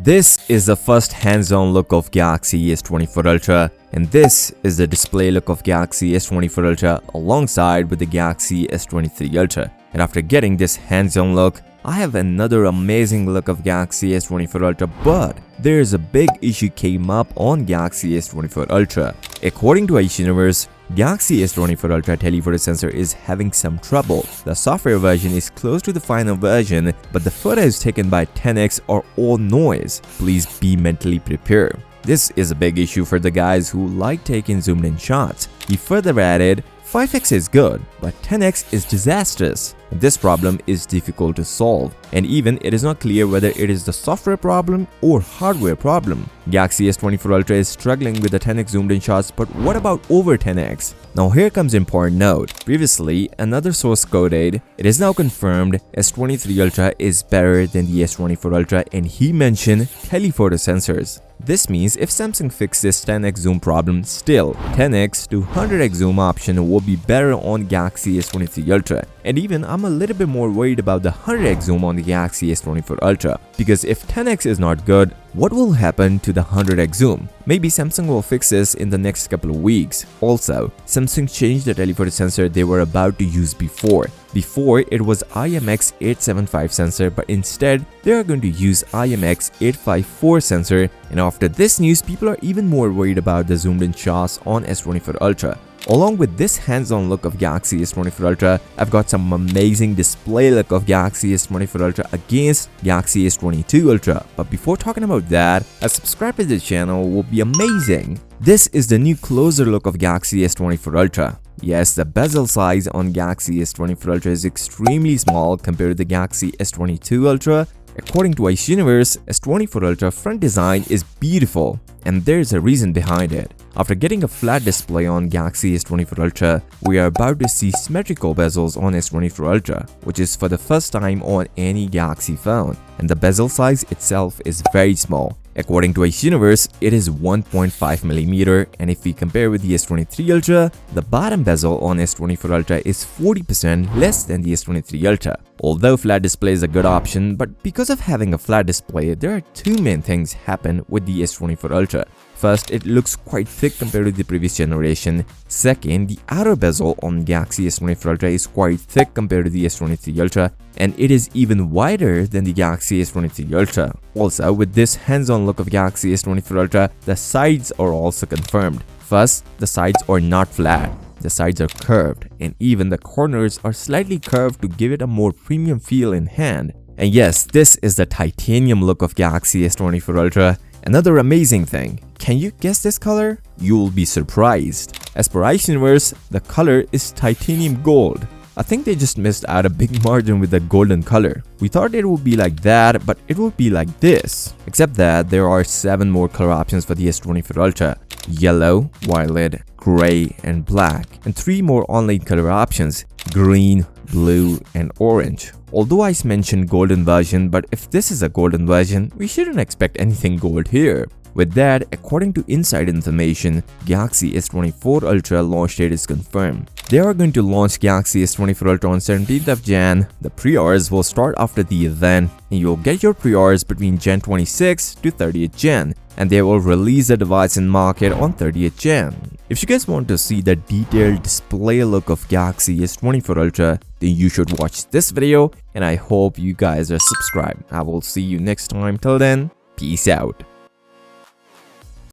This is the first hands-on look of Galaxy S24 Ultra, and this is the display look of Galaxy S24 Ultra alongside with the Galaxy S23 Ultra. And after getting this hands-on look, I have another amazing look of Galaxy S24 Ultra, but there is a big issue came up on Galaxy S24 Ultra. According to Universe, Galaxy S24 Ultra telephoto sensor is having some trouble. The software version is close to the final version, but the photos taken by 10x are all noise. Please be mentally prepared. This is a big issue for the guys who like taking zoomed in shots. He further added, 5x is good, but 10x is disastrous. This problem is difficult to solve, and even it is not clear whether it is the software problem or hardware problem. Galaxy S24 Ultra is struggling with the 10x zoomed in shots, but what about over 10x? Now here comes important note. Previously, another source quoted, it is now confirmed S23 Ultra is better than the S24 Ultra, and he mentioned telephoto sensors. This means if Samsung fixes 10x zoom problem, still 10x to 100x zoom option will be better on Galaxy S23 Ultra. And even I'm a little bit more worried about the 100x zoom on the Galaxy S24 Ultra, because if 10x is not good, what will happen to the 100x zoom? Maybe Samsung will fix this in the next couple of weeks. Also, Samsung changed the telephoto sensor they were about to use before. Before, it was IMX875 sensor, but instead, they are going to use IMX854 sensor. And after this news, people are even more worried about the zoomed in shots on S24 Ultra. Along with this hands-on look of Galaxy S24 Ultra, I've got some amazing display look of Galaxy S24 Ultra against Galaxy S22 Ultra. But before talking about that, a subscribe to the channel will be amazing. This is the new closer look of Galaxy S24 Ultra. Yes, the bezel size on Galaxy S24 Ultra is extremely small compared to the Galaxy S22 Ultra. According to Universe, S24 Ultra front design is beautiful, and there's a reason behind it. After getting a flat display on Galaxy S24 Ultra, we are about to see symmetrical bezels on S24 Ultra, which is for the first time on any Galaxy phone, and the bezel size itself is very small. According to Universe, it is 1.5mm, and if we compare with the S23 Ultra, the bottom bezel on S24 Ultra is 40% less than the S23 Ultra. Although flat display is a good option, but because of having a flat display, there are two main things happen with the S24 Ultra. First, it looks quite thick compared to the previous generation. Second, the outer bezel on Galaxy S24 Ultra is quite thick compared to the S23 Ultra, and it is even wider than the Galaxy S23 Ultra. Also, with this hands-on look of Galaxy S24 Ultra, the sides are also confirmed. First, the sides are not flat. The sides are curved, and even the corners are slightly curved to give it a more premium feel in hand. And yes, this is the titanium look of Galaxy S24 Ultra. Another amazing thing, can you guess this color? You'll be surprised. As per Universe, the color is titanium gold. I think they just missed out a big margin with the golden color. We thought it would be like that, but it would be like this. Except that there are 7 more color options for the S24 Ultra. Yellow, violet, gray, and black. And 3 more online color options, green, blue, and orange. Although I mentioned golden version, but if this is a golden version, we shouldn't expect anything gold here. With that, according to inside information, Galaxy S24 Ultra launch date is confirmed. They are going to launch Galaxy S24 Ultra on 17th of Jan. The pre-orders will start after the event, and you'll get your pre-orders between Jan 26 to 30th Jan, and they will release the device in market on 30th Jan. If you guys want to see the detailed display look of Galaxy S24 Ultra, then you should watch this video, and I hope you guys are subscribed. I will see you next time. Till then, peace out.